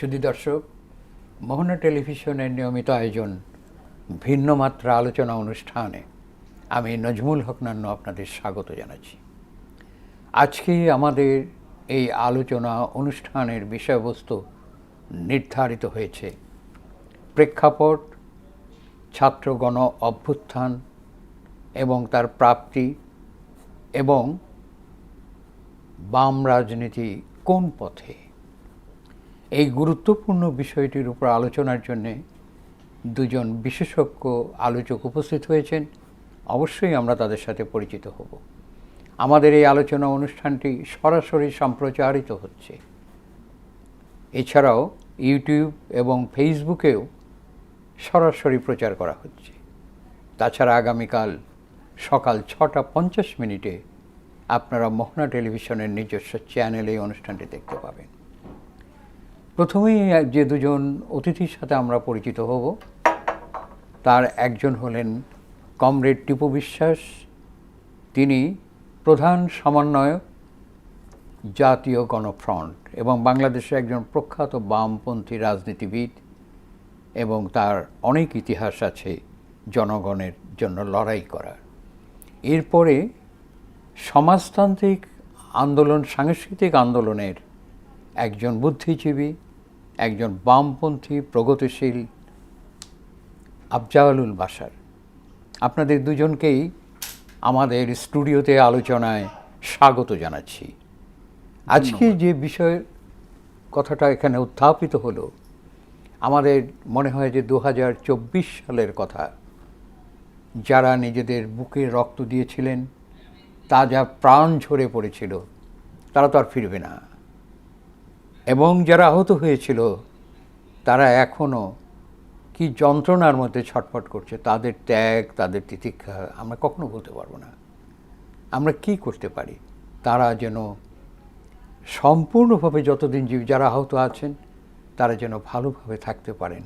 সুধী দর্শক, মোহনা টেলিভিশনের নিয়মিত আয়োজন ভিন্ন মাত্রা আলোচনা অনুষ্ঠানে আমি নজমুল হক নান্নু আপনাদের স্বাগত জানাচ্ছি। আজকে আমাদের এই আলোচনা অনুষ্ঠানের বিষয়বস্তু নির্ধারিত হয়েছে প্রেক্ষাপট, ছাত্রগণ অভ্যুত্থান এবং তার প্রাপ্তি এবং বাম রাজনীতি কোন পথে। এই গুরুত্বপূর্ণ বিষয়টির উপর আলোচনার জন্য দুজন বিশেষজ্ঞ আলোচক উপস্থিত হয়েছেন। অবশ্যই আমরা তাদের সাথে পরিচিত হব। আমাদের এই আলোচনা অনুষ্ঠানটি সরাসরি সম্প্রচারিত হচ্ছে। এছাড়াও ইউটিউব এবং ফেসবুকেও সরাসরি প্রচার করা হচ্ছে। তাছাড়া আগামীকাল সকাল 6:50 আপনারা মোহনা টেলিভিশনের নিজস্ব চ্যানেলে এই অনুষ্ঠানটি দেখতে পাবেন। প্রথমেই যে দুজন অতিথির সাথে আমরা পরিচিত হব, তার একজন হলেন কমরেড টিপু বিশ্বাস। তিনি প্রধান সমন্বয়ক, জাতীয় গণফ্রন্ট এবং বাংলাদেশের একজন প্রখ্যাত বামপন্থী রাজনীতিবিদ, এবং তার অনেক ইতিহাস আছে জনগণের জন্য লড়াই করার। এরপরে সমাজতান্ত্রিক আন্দোলন, সাংস্কৃতিক আন্দোলনের একজন বুদ্ধিজীবী, একজন বামপন্থী প্রগতিশীল আফজালুল বাশার। আপনাদের দুজনকেই আমাদের স্টুডিওতে আলোচনায় স্বাগত জানাচ্ছি। আজকে যে বিষয়ের কথাটা এখানে উত্থাপিত হলো, আমাদের মনে হয় যে 2024 সালের কথা। যারা নিজেদের বুকে রক্ত দিয়েছিলেন, তা যা প্রাণ ঝরে পড়েছিল, তারা তো আর ফিরবে না। এবং যারা আহত হয়েছিল, তারা এখনও কি যন্ত্রণার মধ্যে ছটফট করছে। তাদের ত্যাগ, তাদের তিতিক্ষা আমরা কখনো বলতে পারবো না। আমরা কি করতে পারি তারা যেন সম্পূর্ণভাবে যতদিন যারা আহত আছেন তারা যেন ভালোভাবে থাকতে পারেন,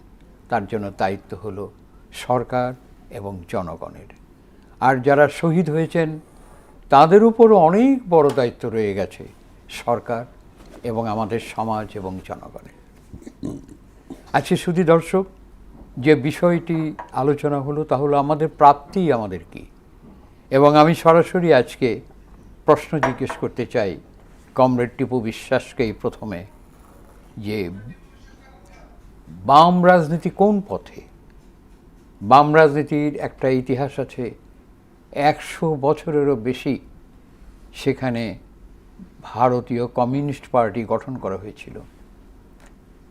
তার জন্য দায়িত্ব হলো সরকার এবং জনগণের। আর যারা শহীদ হয়েছেন তাদের উপরও অনেক বড় দায়িত্ব রয়ে গেছে সরকার এবং আমাদের সমাজ এবং জনগণের। আজকে সুধী দর্শক, যে বিষয়টি আলোচনা হলো তা হলো আমাদের প্রাপ্তি আমাদের কি। এবং আমি সরাসরি আজকে প্রশ্ন জিজ্ঞেস করতে চাই কমরেড টিপু বিশ্বাসকেই প্রথমে, যে বাম রাজনীতি কোন পথে। বাম রাজনীতির একটা ইতিহাস আছে, 100 বছরেরও বেশি। সেখানে ভারতীয় কমিউনিস্ট পার্টি গঠন করা হয়েছিল।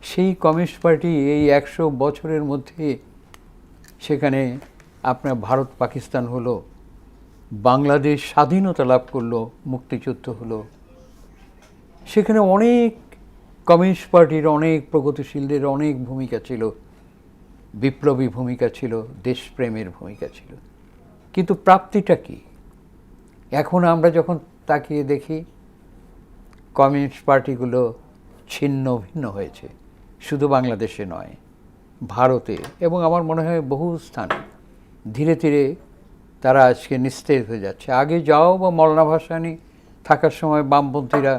সেই কমিউনিস্ট পার্টি এই 100 বছরের মধ্যে সেখানে আপনার ভারত পাকিস্তান হলো, বাংলাদেশ স্বাধীনতা লাভ করলো, মুক্তিযুদ্ধ হলো। সেখানে অনেক কমিউনিস্ট পার্টির, অনেক প্রগতিশীলদের অনেক ভূমিকা ছিল, বিপ্লবী ভূমিকা ছিল, দেশপ্রেমের ভূমিকা ছিল। কিন্তু প্রাপ্তিটা কি? এখন আমরা যখন তাকিয়ে দেখি, কমিউনিস্ট পার্টিগুলো ছিন্ন ভিন্ন হয়েছে, শুধু বাংলাদেশে নয়, ভারতে এবং আমার মনে হয় বহু স্থানে। ধীরে ধীরে তারা আজকে নিস্তেজ হয়ে যাচ্ছে। আগে যাও বা মৌলানা ভাসানী থাকার সময় বামপন্থীরা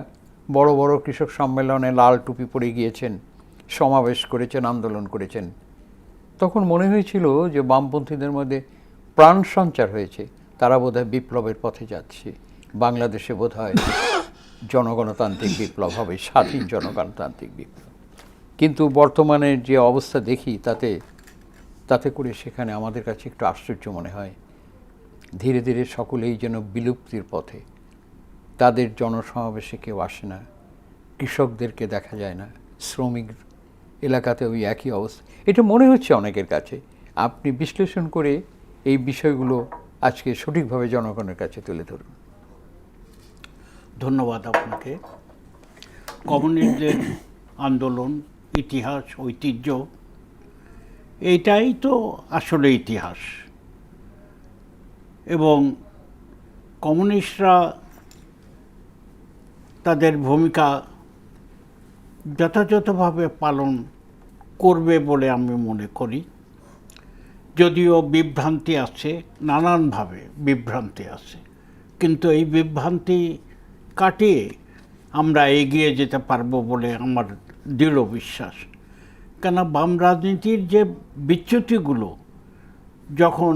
বড় বড় কৃষক সম্মেলনে লাল টুপি পরে গিয়েছেন, সমাবেশ করেছেন, আন্দোলন করেছেন। তখন মনে হয়েছিল যে বামপন্থীদের মধ্যে প্রাণ সঞ্চার হয়েছে, তারা বোধহয় বিপ্লবের পথে যাচ্ছে। বাংলাদেশে বোধহয় জনগণতান্ত্রিক বিপ্লব হবে, স্বাধীন জনগণতান্ত্রিক বিপ্লব। কিন্তু বর্তমানে যে অবস্থা দেখি, তাতে করে সেখানে আমাদের কাছে একটু আশ্চর্য মনে হয়। ধীরে ধীরে সকলেই যেন বিলুপ্তির পথে। তাদের জনসমাবেশে কেউ আসে না, কৃষকদেরকে দেখা যায় না, শ্রমিক এলাকাতে ওই একই অবস্থা। এটা মনে হচ্ছে অনেকের কাছে। আপনি বিশ্লেষণ করে এই বিষয়গুলো আজকে সঠিকভাবে জনগণের কাছে তুলে ধরুন। ধন্যবাদ আপনাকে। কমিউনিস্টদের আন্দোলন, ইতিহাস, ঐতিহ্য, এইটাই তো আসলে ইতিহাস। এবং কমিউনিস্টরা তাদের ভূমিকা যথাযথভাবে পালন করবে বলে আমি মনে করি। যদিও বিভ্রান্তি আছে, নানানভাবে বিভ্রান্তি আছে, কিন্তু এই বিভ্রান্তি কাটিয়ে আমরা এগিয়ে যেতে পারবো বলে আমার দৃঢ় বিশ্বাস। কেন বাম রাজনীতির যে বিচ্যুতিগুলো যখন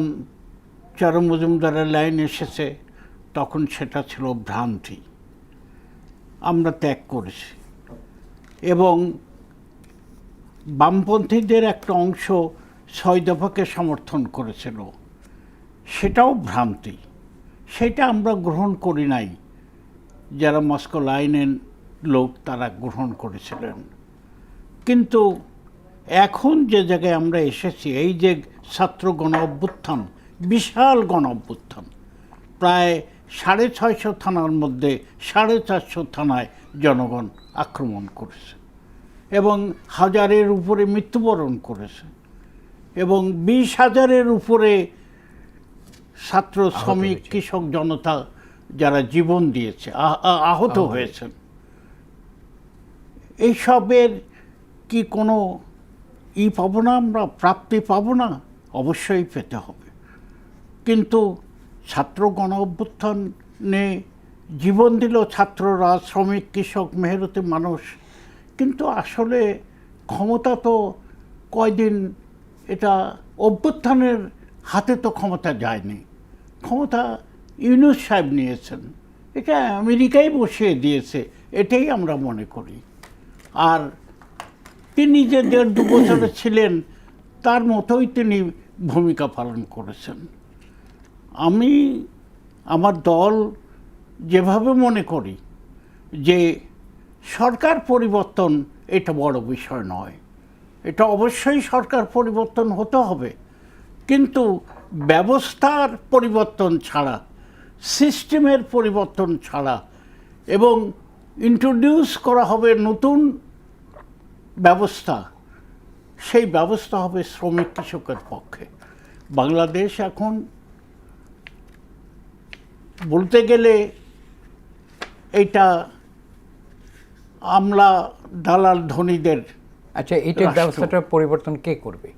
চারু মজুমদারের লাইন এসেছে তখন সেটা ছিল ভ্রান্তি, আমরা ত্যাগ করেছি। এবং বামপন্থীদের একটা অংশ ৬ দফাকে সমর্থন করেছিল, সেটাও ভ্রান্তি, সেটা আমরা গ্রহণ করি নাই। যারা মস্কো লাইনের লোক তারা গ্রহণ করেছিলেন। কিন্তু এখন যে জায়গায় আমরা এসেছি, এই যে ছাত্র গণ অভ্যুত্থান, বিশাল গণ অভ্যুত্থান, প্রায় ৬৫০ থানার মধ্যে ৪৫০ থানায় জনগণ আক্রমণ করেছে এবং হাজারের উপরে মৃত্যুবরণ করেছে এবং ২০,০০০-এর উপরে ছাত্র, শ্রমিক, কৃষক জনতা যারা জীবন দিয়েছে, আহত হয়েছেন। এইসবের কি কোনো পাবো না, আমরা প্রাপ্তি পাবো না? অবশ্যই পেতে হবে। কিন্তু ছাত্র গণ অভ্যুত্থানে জীবন দিল ছাত্ররা, শ্রমিক, কৃষক, মেহনতি মানুষ। কিন্তু আসলে ক্ষমতা তো কয়দিন, এটা অভ্যুত্থানের হাতে তো ক্ষমতা যায়নি, ক্ষমতা ইউনূস সাহেব নিয়েছেন, এটা আমেরিকাই বসিয়ে দিয়েছে, এটাই আমরা মনে করি। আর তিনি যে ১.৫-২ বছরে ছিলেন তার মতোই তিনি ভূমিকা পালন করেছেন। আমি, আমার দল যেভাবে মনে করি যে সরকার পরিবর্তন এটা বড় বিষয় নয়, এটা অবশ্যই সরকার পরিবর্তন হতে হবে, কিন্তু ব্যবস্থার পরিবর্তন ছাড়া, সিস্টেমের পরিবর্তন ছাড়া, এবং ইন্ট্রোডিউস করা হবে নতুন ব্যবস্থা, সেই ব্যবস্থা হবে শ্রমিক কৃষকের পক্ষে। বাংলাদেশ এখন বলতে গেলে এইটা আমলা, দালাল, ধনীদের। আচ্ছা, এইটার ব্যবস্থাটার পরিবর্তন কে করবে?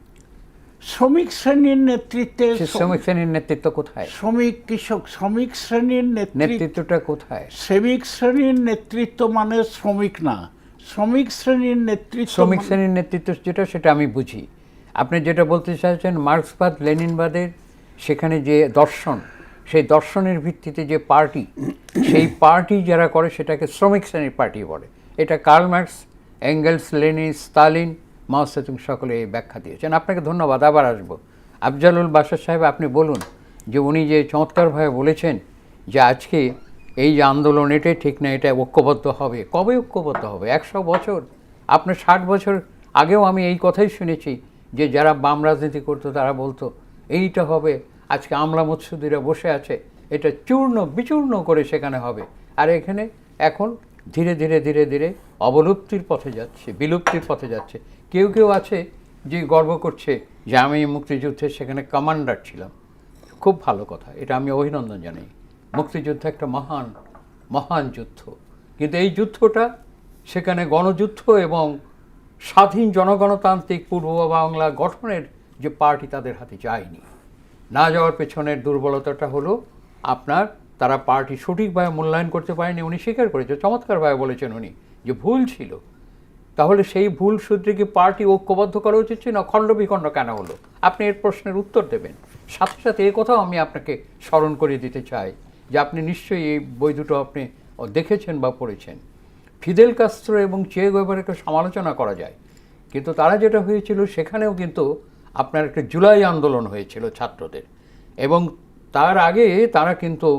শ্রমিক শ্রেণীর নেতৃত্বে। শ্রমিক শ্রেণীর নেতৃত্ব কোথায়? শ্রমিক কৃষক, শ্রমিক শ্রেণীর নেতৃত্বটা কোথায়? শ্রমিক শ্রেণীর নেতৃত্ব মানে শ্রমিক না, শ্রমিক শ্রেণীর নেতৃত্ব, শ্রমিক শ্রেণীর নেতৃত্ব যেটা, সেটা আমি বুঝি। আপনি যেটা বলতে চাইছেন মার্ক্সবাদ, লেনিনবাদের সেখানে যে দর্শন, সেই দর্শনের ভিত্তিতে যে পার্টি, সেই পার্টি যারা করে সেটাকে শ্রমিক শ্রেণীর পার্টি বলে। এটা Karl Marx, Engels, Lenin, Stalin, Mao Zedong সকলে এই ব্যাখ্যা দিয়েছেন। আপনাকে ধন্যবাদ। আবার আসবো। আফজালুল বাশার সাহেব, আপনি বলুন যে উনি যে চমৎকারভাবে বলেছেন যে আজকে এই যে আন্দোলন, এটাই ঠিক না, এটা ঐক্যবদ্ধ হবে। কবে ঐক্যবদ্ধ হবে? ১০০ বছর? আপনার ৬০ বছর আগেও আমি এই কথাই শুনেছি যে যারা বাম রাজনীতি করতো তারা বলতো এইটা হবে। আজকে আমলা মৎসুদিরা বসে আছে, এটা চূর্ণ বিচূর্ণ করে সেখানে হবে। আর এখানে এখন ধীরে ধীরে ধীরে ধীরে অবলুপ্তির পথে যাচ্ছে, বিলুপ্তির পথে যাচ্ছে। কেউ কেউ আছে যে গর্ব করছে যে আমি মুক্তিযুদ্ধে সেখানে কমান্ডার ছিলাম। খুব ভালো কথা, এটা আমি অভিনন্দন জানাই। মুক্তিযুদ্ধ একটা মহান মহান যুদ্ধ, কিন্তু এই যুদ্ধটা সেখানে গণযুদ্ধ এবং স্বাধীন জনগণতান্ত্রিক পূর্ব বাংলা গঠনের যে পার্টি তাদের হাতে যায়নি। না যাওয়ার পেছনের দুর্বলতাটা হলো আপনার, তারা পার্টি সঠিকভাবে মূল্যায়ন করতে পারেনি। উনি স্বীকার করেছে, চমৎকারভাবে বলেছেন উনি যে ভুল ছিল। তাহলে সেই ভুল সূত্রে কি পার্টি ঐক্যবদ্ধ করা উচিত ছিল না? খণ্ড বিখণ্ড কেন হলো? আপনি এর প্রশ্নের উত্তর দেবেন। সাথে সাথে এ কথাও আমি আপনাকে স্মরণ করিয়ে দিতে চাই যে আপনি নিশ্চয়ই এই বই দুটো আপনি দেখেছেন বা পড়েছেন। ফিদেল কাস্ত্রো এবং চে গুয়েভারাকে সমালোচনা করা যায়, কিন্তু তারা যেটা হয়েছিল সেখানেও কিন্তু আপনার একটা জুলাই আন্দোলন হয়েছিল ছাত্রদের, এবং তার আগে তারা কিন্তু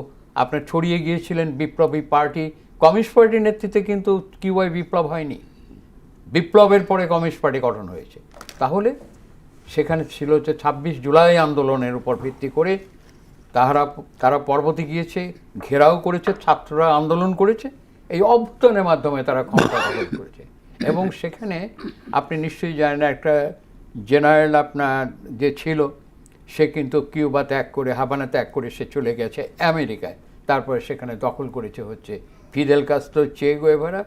আপনার ছড়িয়ে গিয়েছিলেন বিপ্লবী পার্টি। কমিউনিস্ট পার্টির নেতৃত্বে কিন্তু কিউবায় বিপ্লব হয়নি, বিপ্লবের পরে কমিউনিস্ট পার্টি গঠন হয়েছে। তাহলে সেখানে ছিল যে ২৬ জুলাই আন্দোলনের উপর ভিত্তি করে তারা পর্বতে গিয়েছে, ঘেরাও করেছে, ছাত্ররা আন্দোলন করেছে, এই অভ্যুত্থানের মাধ্যমে তারা ক্ষমতা দখল করেছে। এবং সেখানে আপনি নিশ্চয়ই জানেন একটা জেনারেল আপনার যে ছিল, সে কিন্তু কিউবা ত্যাগ করে, হাভানা ত্যাগ করে সে চলে গেছে আমেরিকায়। তারপরে সেখানে দখল করেছে হচ্ছে ফিদেল কাস্ত্রো, চে গুয়েভারা,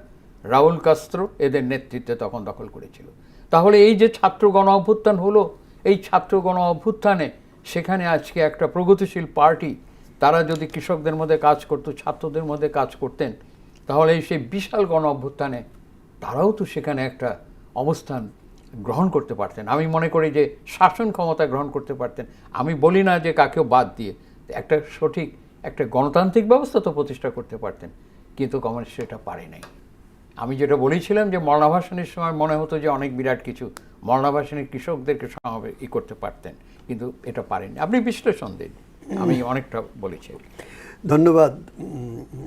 রাউল কাস্ত্রো, এদের নেতৃত্বে তখন দখল করেছিল। তাহলে এই যে ছাত্র গণ অভ্যুত্থান হলো, এই ছাত্র গণ অভ্যুত্থানে সেখানে আজকে একটা প্রগতিশীল পার্টি, তারা যদি কৃষকদের মধ্যে কাজ করতো, ছাত্রদের মধ্যে কাজ করতেন, তাহলে সেই বিশাল গণ অভ্যুত্থানে তারাও তো সেখানে একটা অবস্থান গ্রহণ করতে পারতেন। আমি মনে করি যে শাসন ক্ষমতা গ্রহণ করতে পারতেন। আমি বলি না যে কাকেও বাদ দিয়ে একটা সঠিক একটা গণতান্ত্রিক ব্যবস্থা তো প্রতিষ্ঠা করতে পারতেন, কিন্তু কমিউনিস্ট সেটা পারে নাই। আমি যেটা বলেছিলাম যে মৌলানা ভাসানীর সময় মনে হতো যে অনেক বিরাট কিছু, মৌলানা ভাসানী কৃষকদেরকে করতে পারতেন, কিন্তু এটা পারেনি। আপনি বিশ্লেষণ দিন, আমি অনেকটা বলেছি। ধন্যবাদ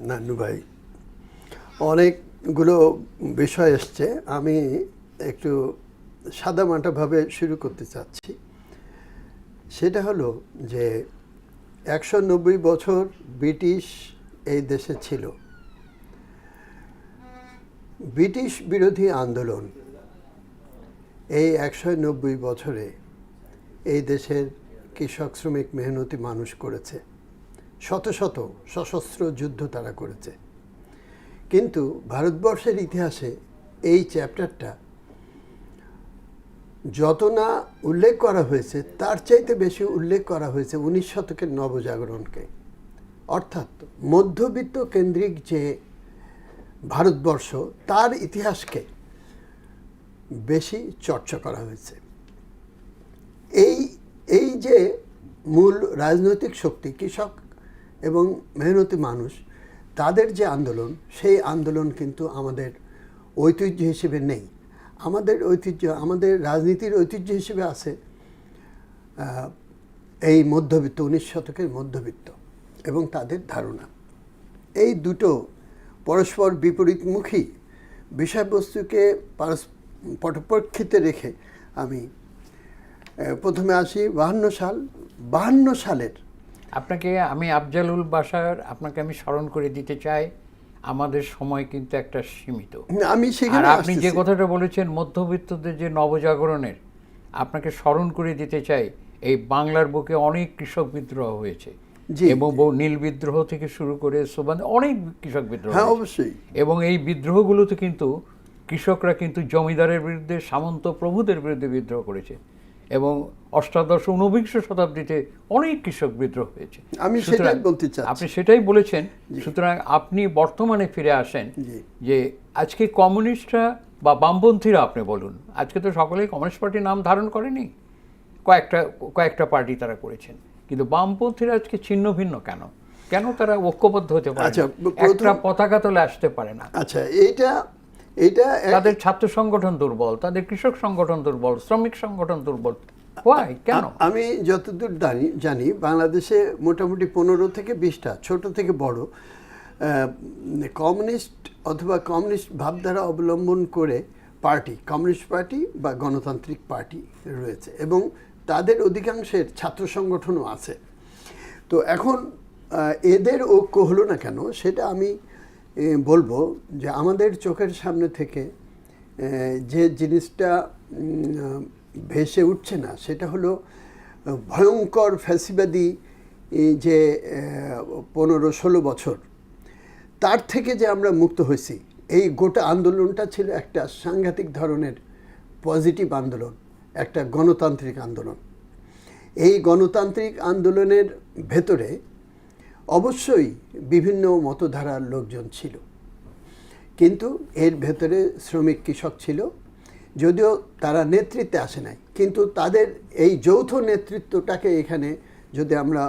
নান্নু ভাই। অনেকগুলো বিষয় এসছে, আমি একটু সাদামাটাভাবে শুরু করতে চাচ্ছি। সেটা হলো যে 190 বছর ব্রিটিশ এই দেশে ছিল। ব্রিটিশ বিরোধী আন্দোলন এই 190 বছরে এই দেশের কৃষক শ্রমিক মেহনতি মানুষ করেছে, শত শত সশস্ত্র যুদ্ধ তারা করেছে। কিন্তু ভারতবর্ষের ইতিহাসে এই চ্যাপ্টারটা যত না উল্লেখ করা হয়েছে, তার চাইতে বেশি উল্লেখ করা হয়েছে 19 শতকের নবজাগরণকে। অর্থাৎ মধ্যবিত্ত কেন্দ্রিক যে ভারতবর্ষ, তার ইতিহাসকে বেশি চর্চা করা হয়েছে। এই যে মূল রাজনৈতিক শক্তি কৃষক এবং মেহনতি মানুষ, তাদের যে আন্দোলন, সেই আন্দোলন কিন্তু আমাদের ঐতিহ্য হিসেবে নেই। আমাদের ঐতিহ্য, আমাদের রাজনীতির ঐতিহ্য হিসেবে আছে এই মধ্যবিত্ত, 19 শতকের মধ্যবিত্ত এবং তাদের ধারণা। এই দুটো পরস্পর বিপরীতমুখী বিষয়বস্তুকে পটপক্ষিতে রেখে আমি প্রথমে আসি 52 সালের। আপনাকে আমি আফজালুল বাসার আপনাকে আমি স্মরণ করে দিতে চাই, আমাদের সময় কিন্তু একটা সীমিত। আমি সেখানে আর আপনি যে কথাটা বলেছেন মধ্যবিত্তদের যে নবজাগরণের, আপনাকে স্মরণ করে দিতে চাই এই বাংলার বুকে অনেক কৃষক বিদ্রোহ হয়েছে, এবং নীল বিদ্রোহ থেকে শুরু করে অনেক কৃষক বিদ্রোহ। হ্যাঁ, অবশ্যই। এবং এই বিদ্রোহগুলোতে কিন্তু কৃষকরা কিন্তু জমিদারের বিরুদ্ধে, সামন্ত প্রভুদের বিরুদ্ধে বিদ্রোহ করেছে, এবং অষ্টাদশ ঊনবিংশ শতাব্দীতে অনেক কৃষক বিদ্রোহ হয়েছে। আমি সেটাই বলতে চাচ্ছি। আপনি সেটাই বলেছেন। সুতরাং আপনি বর্তমানে ফিরে আসেন যে আজকে কমিউনিস্টরা বা বামপন্থীরা, আপনি বলুন, আজকে তো সকলেই কমিউনিস্ট পার্টির নাম ধারণ করেনি, কয়েকটা পার্টি তারা করেছেন, কিন্তু বামপন্থীরা আজকে ছিন্ন ভিন্ন কেন? কেন তারা ঐক্যবদ্ধ হতে পারে না? একটা পতাকা তোলে আসতে পারে না? আচ্ছা, এইটা তাদের ছাত্র সংগঠন দুর্বল, তাদের কৃষক সংগঠন দুর্বল, শ্রমিক সংগঠন দুর্বল। কেন? আমি যতদূর জানি বাংলাদেশে মোটামুটি 15 থেকে 20টা ছোট থেকে বড় কমিউনিস্ট অথবা কমিউনিস্ট ভাবধারা অবলম্বন করে পার্টি, কমিউনিস্ট পার্টি বা গণতান্ত্রিক পার্টি রয়েছে, এবং তাদের অধিকাংশের ছাত্র সংগঠনও আছে। তো এখন এদের ঐক্য হলো না কেন, সেটা আমি বলবো যে আমাদের চোখের সামনে থেকে যে জিনিসটা ভেসে উঠছে না, সেটা হলো ভয়ঙ্কর ফ্যাসিবাদী যে 15-16 বছর, তার থেকে যে আমরা মুক্ত হয়েছি। এই গোটা আন্দোলনটা ছিল একটা সাংঘাতিক ধরনের পজিটিভ আন্দোলন, একটা গণতান্ত্রিক আন্দোলন। এই গণতান্ত্রিক আন্দোলনের ভেতরে অবশ্যই বিভিন্ন মতধারার লোকজন ছিল, কিন্তু এর ভেতরে শ্রমিক কৃষক ছিল, যদিও তারা নেতৃত্বে আসে নাই, কিন্তু তাদের এই যৌথ নেতৃত্বটাকে এখানে যদি আমরা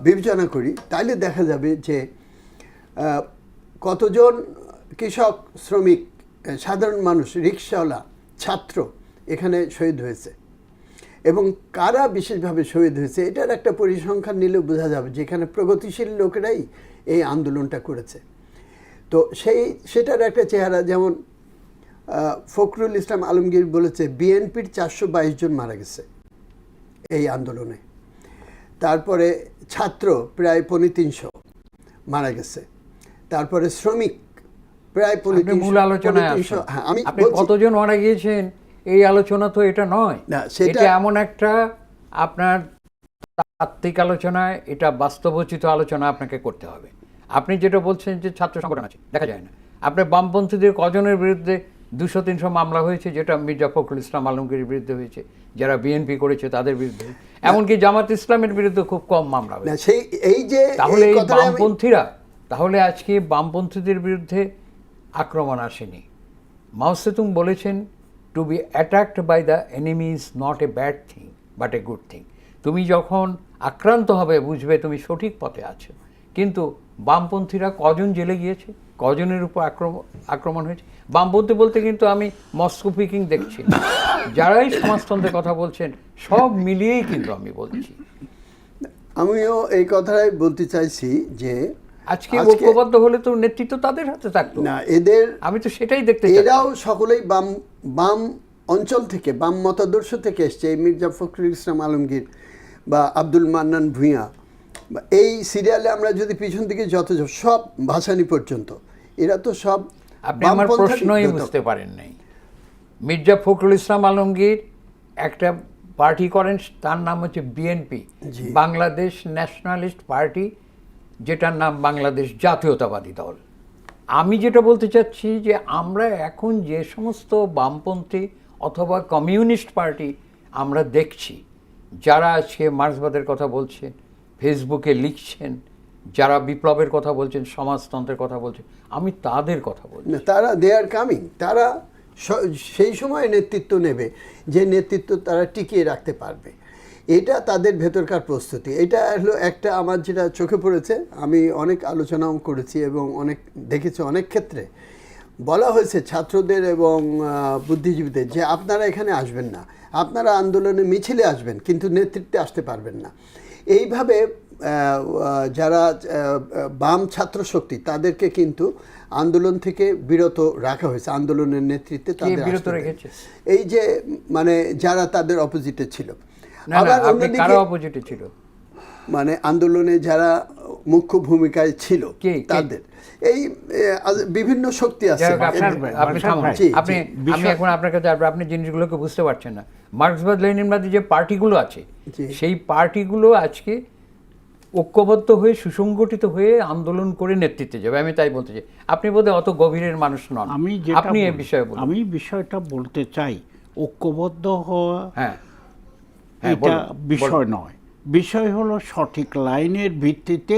বিবেচনা করি, তাহলে দেখা যাবে যে কতজন কৃষক, শ্রমিক, সাধারণ মানুষ, রিক্সাওয়ালা, ছাত্র এখানে শহীদ হয়েছে, এবং কারা বিশেষভাবে শহীদ হয়েছে এটার একটা পরিসংখ্যান নিলে বোঝা যাবে, যেখানে প্রগতিশীল লোকেরাই এই আন্দোলনটা করেছে। তো সেটার একটা চেহারা, যেমন ফখরুল ইসলাম আলমগীর বলেছে বিএনপির 422 জন মারা গেছে এই আন্দোলনে। তারপরে ছাত্র প্রায় 350 মারা গেছে। তারপরে শ্রমিক প্রায় 350। হ্যাঁ, আপনি কতজন মারা গিয়েছেন এই আলোচনা তো এটা নয়, এটা এমন একটা আপনার তাত্ত্বিক আলোচনায়, এটা বাস্তবোচিত আলোচনা আপনাকে করতে হবে। আপনি যেটা বলছেন যে ছাত্র সংগঠন আছে, দেখা যায় না। আপনার বামপন্থীদের কজনের বিরুদ্ধে 200-300 মামলা হয়েছে, যেটা মির্জা ফখরুল ইসলাম আলমগীরের বিরুদ্ধে হয়েছে, যারা বিএনপি করেছে তাদের বিরুদ্ধে, এমনকি জামাত ইসলামের বিরুদ্ধে খুব কম মামলা হয়েছে। তাহলে এই বামপন্থীরা, তাহলে আজকে বামপন্থীদের বিরুদ্ধে আক্রমণ আসেনি। মাও সেতুং বলেছেন to be attacked by the enemy is not a bad thing but a good thing. তুমি যখন আক্রান্ত হবে বুঝবে তুমি সঠিক পথে আছো। কিন্তু বামপন্থীরা কজন জেলে গিয়েছে, কজনের উপর আক্রমণ হয়েছে? বামপন্থী বলতে কিন্তু আমি মস্কো পিকিং দেখছি না। যারাই সমাজতন্ত্রের কথা বলছেন সব মিলিয়েই কিন্তু আমি বলছি। আমিও এই কথাই বলতে চাইছি যে আজকে ঐক্যবদ্ধ হলে তো নেতৃত্ব তাদের হাতে থাকতো না, এদের আমি তো সেটাই দেখতে চাই। এরাও সকলেই বাম বাম অঞ্চল থেকে, বাম মতাদর্শ থেকে এসছে। এই মির্জা ফখরুল ইসলাম আলমগীর বা আব্দুল মান্নান ভূঁইয়া বা এই সিরিয়ালে আমরা যদি পিছন দিকে যত সব ভাসানী পর্যন্ত, এরা তো সব আপনি আমার প্রশ্নই বুঝতে পারেন নাই। মির্জা ফখরুল ইসলাম আলমগীর একটা পার্টি করেন, তার নাম হচ্ছে বিএনপি, বাংলাদেশ ন্যাশনালিস্ট পার্টি, যেটার নাম বাংলাদেশ জাতীয়তাবাদী দল। আমি যেটা বলতে চাচ্ছি যে আমরা এখন যে সমস্ত বামপন্থী অথবা কমিউনিস্ট পার্টি আমরা দেখছি, যারা আজকে মার্ক্সবাদের কথা বলছেন, ফেসবুকে লিখছেন, যারা বিপ্লবের কথা বলছেন, সমাজতন্ত্রের কথা বলছেন, আমি তাদের কথা বলছি। তারা দে আর কামিং, তারা সেই সময় নেতৃত্ব নেবে যে নেতৃত্ব তারা টিকিয়ে রাখতে পারবে। এটা তাদের ভেতরকার প্রস্তুতি। এটা হলো একটা আমার যেটা চোখে পড়েছে, আমি অনেক আলোচনাও করেছি এবং অনেক দেখেছি। অনেক ক্ষেত্রে বলা হয়েছে ছাত্রদের এবং বুদ্ধিজীবীদের যে আপনারা এখানে আসবেন না, আপনারা আন্দোলনে মিছিলে আসবেন কিন্তু নেতৃত্বে আসতে পারবেন না। এইভাবে যারা বাম ছাত্র শক্তি তাদেরকে কিন্তু আন্দোলন থেকে বিরত রাখা হয়েছে, আন্দোলনের নেতৃত্বে তাদের বিরত রেখেছে। এই যে মানে যারা তাদের অপোজিটে ছিল, আবার অন্যদিকে অপোজিটে ছিল, মানে আন্দোলনে যারা মুখ্য ভূমিকায় ছিল তাদের এই বিভিন্ন শক্তি আছে। আমি এখন আপনার কাছে আপনি জিনিসগুলোকে বুঝতে পারছেন না। মার্ক্সবাদ লেনিনবাদী যে পার্টিগুলো আছে সেই পার্টিগুলো আজকে ঐক্যবদ্ধ হয়ে সুসংগঠিত হয়ে আন্দোলন করে নেতৃত্বে যাবে, আমি তাই বলতে চাই। আপনি বোধহয় অত গভীরের মানুষ নন, আপনি এই বিষয়ে বলুন। আমি বিষয়টা বলতে চাই, ঐক্যবদ্ধ হওয়া হ্যাঁ এটা বিষয় নয়। বিষয় হলো সঠিক লাইনের ভিত্তিতে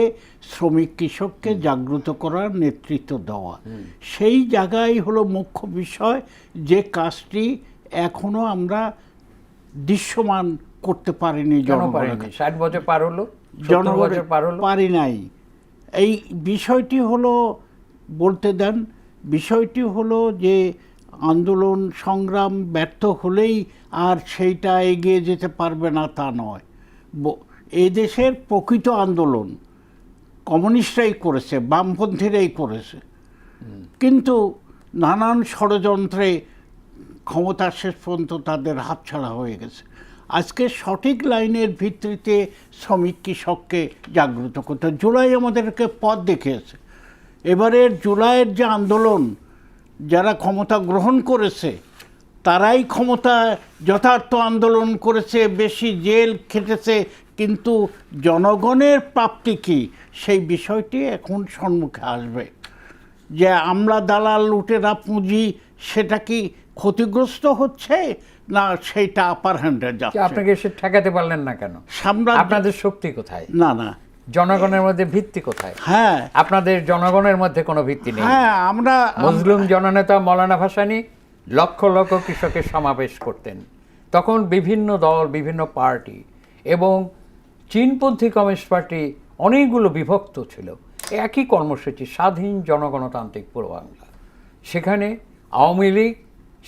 শ্রমিক কৃষককে জাগ্রত করার নেতৃত্ব দেওয়া। সেই জায়গায় হলো মুখ্য বিষয়, যে কাজটি এখনো আমরা দৃশ্যমান করতে পারিনি। 60 বছর পার হলো, জনগণের পারি নাই। এই বিষয়টি হলো, বলতে দেন, বিষয়টি হলো যে আন্দোলন সংগ্রাম ব্যর্থ হলেই আর সেইটা এগিয়ে যেতে পারবে না তা নয়। এই দেশের প্রকৃত আন্দোলন কমিউনিস্টরাই করেছে, বামপন্থীরাই করেছে, কিন্তু নানান ষড়যন্ত্রে ক্ষমতা শেষ পর্যন্ত তাদের হাতছাড়া হয়ে গেছে। আজকে সঠিক লাইনের ভিত্তিতে শ্রমিক কৃষককে জাগ্রত করতে, জুলাই আমাদেরকে পথ দেখিয়েছে। এবারের জুলাইয়ের যে আন্দোলন, যারা ক্ষমতা গ্রহণ করেছে তারাই ক্ষমতা যথার্থ আন্দোলন করেছে, বেশি জেল খেটেছে, কিন্তু জনগণের প্রাপ্তি কী সেই বিষয়টি এখন সম্মুখে আসবে। যে আমরা দালাল লুটেরা পুঁজি সেটা কি ক্ষতিগ্রস্ত হচ্ছে না সেইটা আপার হ্যান্ডে যাচ্ছে? আপনাকে সে ঠেকাতে পারলেন না কেন? আপনাদের শক্তি কোথায়? না জনগণের মধ্যে ভিত্তি কোথায়? হ্যাঁ, আপনাদের জনগণের মধ্যে কোনো ভিত্তি নেই। হ্যাঁ, আমরা মুসলিম জননেতা মৌলানা ভাসানী লক্ষ লক্ষ কৃষকের সমাবেশ করতেন। তখন বিভিন্ন দল, বিভিন্ন পার্টি এবং চীনপন্থী কমিউনিস্ট পার্টি অনেকগুলো বিভক্ত ছিল। একই কর্মসূচি, স্বাধীন জনগণতান্ত্রিক পূর্ব বাংলা। সেখানে আওয়ামী লীগ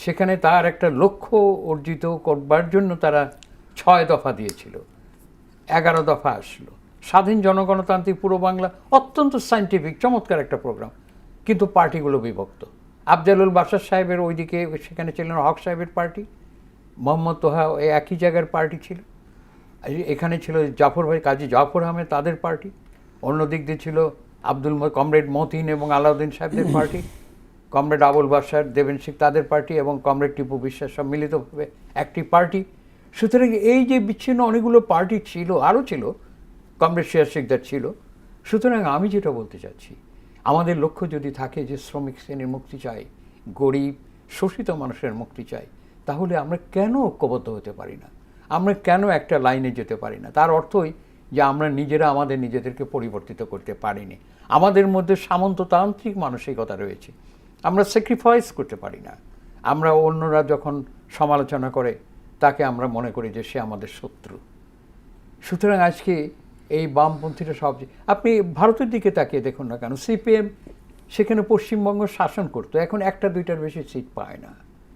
সেখানে তার একটা লক্ষ্য অর্জিত করবার জন্য তারা 6 দফা দিয়েছিল, 11 দফা আসলো। স্বাধীন জনগণতান্ত্রিক পূর্ব বাংলা অত্যন্ত সায়েন্টিফিক চমৎকার একটা প্রোগ্রাম, কিন্তু পার্টিগুলো বিভক্ত। আফজালুল বাসার সাহেবের ওইদিকে সেখানে ছিলেন হক সাহেবের পার্টি, মোহাম্মদ তোহা একই জায়গার পার্টি ছিল, এখানে ছিল জাফর ভাই কাজী জাফর আহমেদ তাদের পার্টি, অন্য দিক দিয়ে ছিল কমরেড মতিন এবং আলাউদ্দিন সাহেবদের পার্টি, কমরেড আবুল বাসার, দেবেন সিং তাদের পার্টি এবং কমরেড টিপু বিশ্বাস সব মিলিতভাবে একটি পার্টি। সুতরাং এই যে বিচ্ছিন্ন অনেকগুলো পার্টি ছিল, আরও ছিল, কমরেড সিরাজ শিকদার ছিল। সুতরাং আমি যেটা বলতে চাচ্ছি, আমাদের লক্ষ্য যদি থাকে যে শ্রমিক শ্রেণীর মুক্তি চাই, গরিব শোষিত মানুষের মুক্তি চাই, তাহলে আমরা কেন ঐক্যবদ্ধ হতে পারি না? আমরা কেন একটা লাইনে যেতে পারি না? তার অর্থই যে আমরা নিজেরা আমাদের নিজেদেরকে পরিবর্তিত করতে পারিনি। আমাদের মধ্যে সামন্ততান্ত্রিক মানসিকতা রয়েছে, আমরা স্যাক্রিফাইস করতে পারি না। আমরা অন্যরা যখন সমালোচনা করে তাকে আমরা মনে করি যে সে আমাদের শত্রু। সুতরাং আজকে এই বামপন্থীরা সব, আপনি ভারতের দিকে তাকিয়ে দেখুন না কেন, সিপিএম সেখানে পশ্চিমবঙ্গ শাসন করতো, এখন একটা দুইটার বেশি সিট পায় না।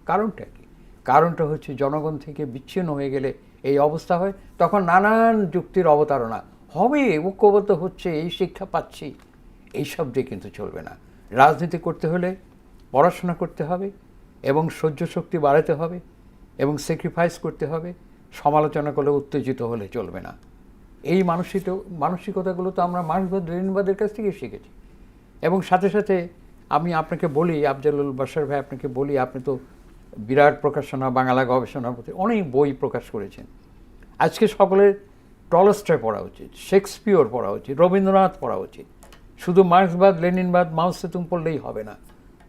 কারণটা কি? কারণটা হচ্ছে জনগণ থেকে বিচ্ছিন্ন হয়ে গেলে এই অবস্থা হয়, তখন নানান যুক্তির অবতারণা হবে, ঐক্যবদ্ধ হচ্ছে, এই শিক্ষা পাচ্ছি, এইসব দিয়ে কিন্তু চলবে না। রাজনীতি করতে হলে পড়াশোনা করতে হবে এবং সহ্য শক্তি বাড়াতে হবে এবং স্যাক্রিফাইস করতে হবে। সমালোচনা করলে উত্তেজিত হলে চলবে না। এই মানসিকতাগুলো তো আমরা মার্ক্সবাদ লেনিনবাদের কাছ থেকে শিখেছি। এবং সাথে সাথে আমি আপনাকে বলি, আফজালুল বাশার ভাই, আপনাকে বলি, আপনি তো বিরাট প্রকাশনা, বাংলা গবেষণার প্রতি অনেক বই প্রকাশ করেছেন। আজকে সকলের টলস্টয় পড়া উচিত, শেক্সপিয়র পড়া উচিত, রবীন্দ্রনাথ পড়া উচিত। শুধু মার্ক্সবাদ লেনিনবাদ মাও সেতুং পড়লেই হবে না।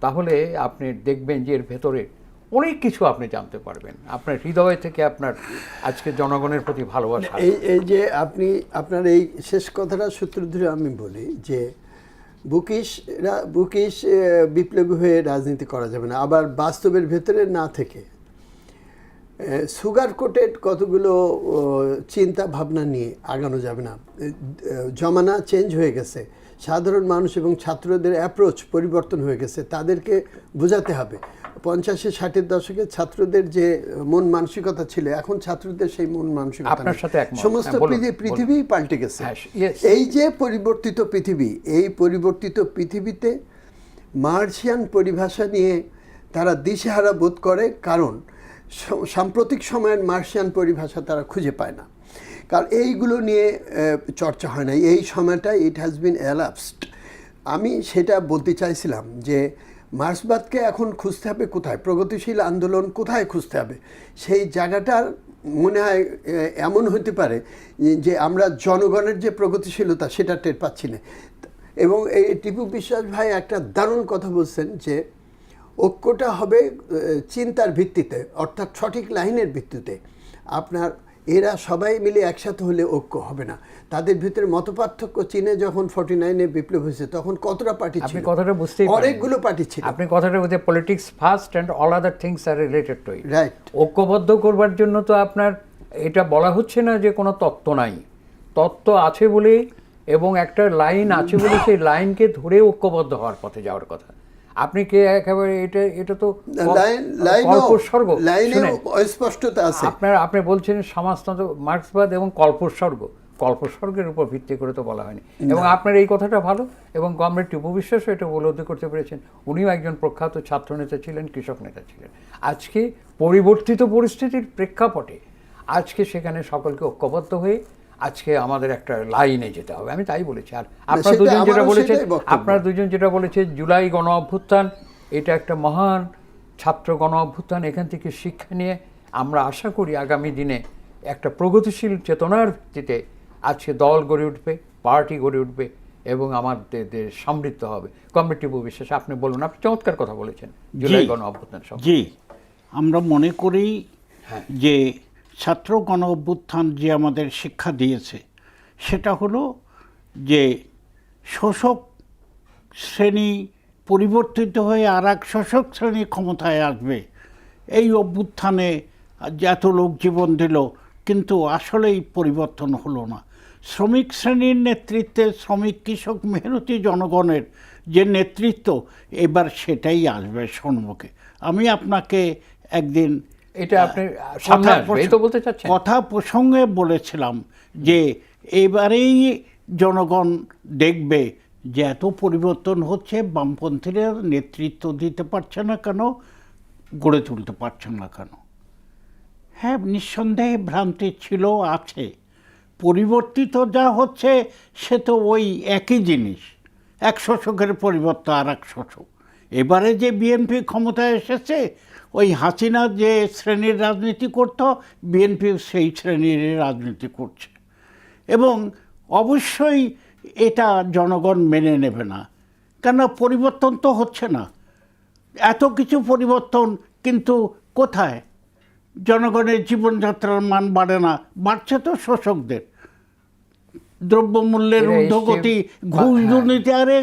তাহলে আপনি দেখবেন যে এর ভেতরে অনেক কিছু আপনি জানতে পারবেন, আপনার হৃদয় থেকে আপনার আজকে জনগণের প্রতি ভালোবাসা। এই যে আপনি আপনার এই শেষ কথাটা সূত্র ধরে আমি বলি যে বুকিশ বিপ্লবী হয়ে রাজনীতি করা যাবে না, আবার বাস্তবের ভেতরে না থেকে সুগার কোটেড কতগুলো চিন্তা ভাবনা নিয়ে আগানো যাবে না। জমানা চেঞ্জ হয়ে গেছে, সাধারণ মানুষ এবং ছাত্রদের অ্যাপ্রোচ পরিবর্তন হয়ে গেছে, তাদেরকে বোঝাতে হবে। 50-60-এর দশকে ছাত্রদের যে মন মানসিকতা ছিল, এখন ছাত্রদের সেই মন মানসিকতা আপনার সাথে একমত। সমস্ত পৃথিবী পাল্টে গেছে। এই যে পরিবর্তিত পৃথিবী, এই পরিবর্তিত পৃথিবীতে মার্শিয়ান পরিভাষা নিয়ে তারা দিশেহারা বোধ করে, কারণ সাম্প্রতিক সময়ের মার্শিয়ান পরিভাষা তারা খুঁজে পায় না, কারণ এইগুলো নিয়ে চর্চা হয় না। এই সময়টা ইট হ্যাজ বিন এলাপসড। আমি সেটা বলতে চাইছিলাম যে মার্ক্সবাদকে এখন খুঁজতে হবে কোথায়, প্রগতিশীল আন্দোলন কোথায় খুঁজতে হবে। সেই জায়গাটার মনে হয় এমন হতে পারে যে আমরা জনগণের যে প্রগতিশীলতা সেটা টের পাচ্ছি না। এবং এই টিপু বিশ্বাস ভাই একটা দারুণ কথা বলছেন যে ঐক্যটা হবে চিন্তার ভিত্তিতে, অর্থাৎ সঠিক লাইনের ভিত্তিতে। আপনার এরা সবাই মিলে একসাথে হলে ঐক্য হবে না, তাদের ভিতরে মতপার্থক্য। চীনে যখন 49-এ বিপ্লব হয়েছে তখন কতটা পার্টি ছিল? কথাটা বুঝতেই পারেন, অনেকগুলো পার্টি ছিল। আপনি কথাটা বলতে, politics first and all other things are related to it. Right. ঐক্যবদ্ধ করবার জন্য তো আপনার এটা বলা হচ্ছে না যে কোনো তত্ত্ব নাই, তত্ত্ব আছে বলে এবং একটা লাইন আছে বলে সেই লাইনকে ধরে ঐক্যবদ্ধ হওয়ার পথে যাওয়ার কথা। আপনি কে একেবারে এটা তো কল্পস্বর্গ, স্পষ্টতা আছে। আপনি বলছেন সমাজতন্ত্র, মার্ক্সবাদ এবং কল্পস্বর্গের উপর ভিত্তি করে তো বলা হয়নি। এবং আপনার এই কথাটা ভালো, এবং কমরেড টিপু বিশ্বাসও এটা উপলব্ধি করতে পেরেছেন। উনিও একজন প্রখ্যাত ছাত্র নেতা ছিলেন, কৃষক নেতা ছিলেন। আজকে পরিবর্তিত পরিস্থিতির প্রেক্ষাপটে আজকে সেখানে সকলকে ঐক্যবদ্ধ হয়ে আজকে আমাদের একটা লাইনে যেতে হবে, আমি তাই বলেছি। আর আপনারা দুজন যেটা বলেছেন জুলাই গণ অভ্যুত্থান, এটা একটা মহান ছাত্র গণ অভ্যুত্থান। এখান থেকে শিক্ষা নিয়ে আমরা আশা করি আগামী দিনে একটা প্রগতিশীল চেতনার ভিত্তিতে আজকে দল গড়ে উঠবে, পার্টি গড়ে উঠবে এবং আমাদের দেশ সমৃদ্ধ হবে। কমরেড টিপু বিশ্বাস, আপনি বলুন, আপনি চমৎকার কথা বলেছেন জুলাই গণ অভ্যুত্থান। জি, আমরা মনে করি যে ছাত্র গণ অভ্যুত্থান যে আমাদের শিক্ষা দিয়েছে সেটা হলো যে শোষক শ্রেণী পরিবর্তিত হয়ে আর এক শোষক শ্রেণী ক্ষমতায় আসবে। এই অভ্যুত্থানে এত লোক জীবন দিল, কিন্তু আসলেই পরিবর্তন হলো না। শ্রমিক শ্রেণীর নেতৃত্বে, শ্রমিক কৃষক মেহনতি জনগণের যে নেতৃত্ব, এবার সেটাই আসবে সম্মুখে। আমি আপনাকে একদিন এটা আপনি কথা প্রসঙ্গে বলেছিলাম যে এবারেই জনগণ দেখবে যে এত পরিবর্তন হচ্ছে, বামপন্থীরা নেতৃত্ব দিতে পারছে না কেন, গড়ে তুলতে পারছে না কেন। হ্যাঁ, নিঃসন্দেহে ভ্রান্তি ছিল, আছে। পরিবর্তিত যা হচ্ছে সে তো ওই একই জিনিস, এক শোষকের পরিবর্তন আর এক শোষক। এবারে যে বিএনপি ক্ষমতায় এসেছে, ওই হাসিনা যে শ্রেণীর রাজনীতি করত, বিএনপি সেই শ্রেণীর রাজনীতি করছে। এবং অবশ্যই এটা জনগণ মেনে নেবে না, কেন পরিবর্তন তো হচ্ছে না। এত কিছু পরিবর্তন, কিন্তু কোথায়? জনগণের জীবনযাত্রার মান বাড়ে না, বাড়ছে তো শোষকদের। দ্রব্যমূল্যের ঊর্ধ্বগতি, ঘুষ দুর্নীতি। আরে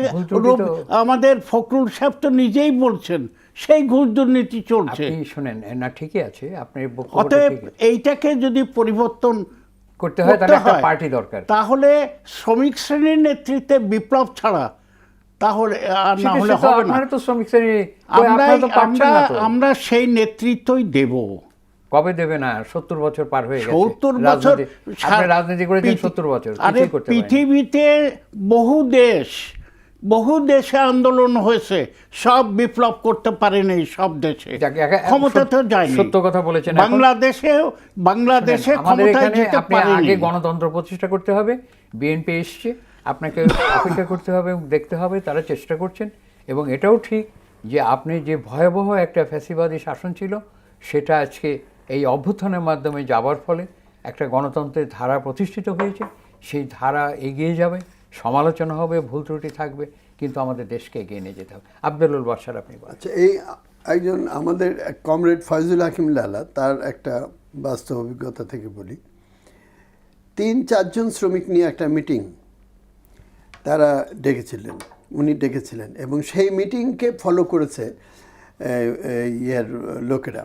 আমাদের ফখরুল সাহেব তো নিজেই বলছেন সেই ঘুষ দুর্নীতি চলছে। আপনি শুনেন, না ঠিকই আছে, আপনার বক্তব্যটা অতএব ঠিক আছে। এইটাকে যদি পরিবর্তন করতে হয় তাহলে একটা পার্টি দরকার। তাহলে শ্রমিক শ্রেণীর নেতৃত্বে বিপ্লব ছাড়া তাহলে আর না হলে হবে না। আপনারা তো শ্রমিক শ্রেণী, আপনারা তো পারছেন না তো। আমরা সেই নেতৃত্বই দেব। কবে দেবে না? 70 বছর পার হয়ে গেছে। 70 বছর আপনি রাজনীতি করেছেন 70 বছর, আরে কিছুই করতে পারেননি। পৃথিবীতে বহু দেশে আন্দোলন হয়েছে, সব বিপ্লব করতে পারেনি সব দেশে, ক্ষমতা তো যায়নি। সত্য কথা বলেছেন। বাংলাদেশে আমাদের ক্ষমতায় এখানে যেতে আপনি পারেনি। আগে গণতন্ত্র প্রতিষ্ঠা করতে হবে, বিএনপি এসছে, আপনাকে অপেক্ষা করতে হবে, দেখতে হবে, তারা চেষ্টা করছেন। এবং এটাও ঠিক যে আপনি যে ভয়াবহ একটা ফ্যাসিবাদী শাসন ছিল, সেটা আজকে এই অভ্যুত্থানের মাধ্যমে যাবার ফলে একটা গণতন্ত্রের ধারা প্রতিষ্ঠিত হয়েছে। সেই ধারা এগিয়ে যাবে, সমালোচনা হবে, ভুল ত্রুটি থাকবে, কিন্তু আমাদের দেশকে এগিয়ে নিয়ে যেতে হবে। আব্দুল বাশার, আপনি বলেন। আচ্ছা, এই একজন আমাদের কমরেড ফয়জুল হাকিম লালা, তার একটা বাস্তব অভিজ্ঞতা থেকে বলি। 3-4 জন শ্রমিক নিয়ে একটা মিটিং তারা উনি ডেকেছিলেন এবং সেই মিটিংকে ফলো করেছে লোকেরা,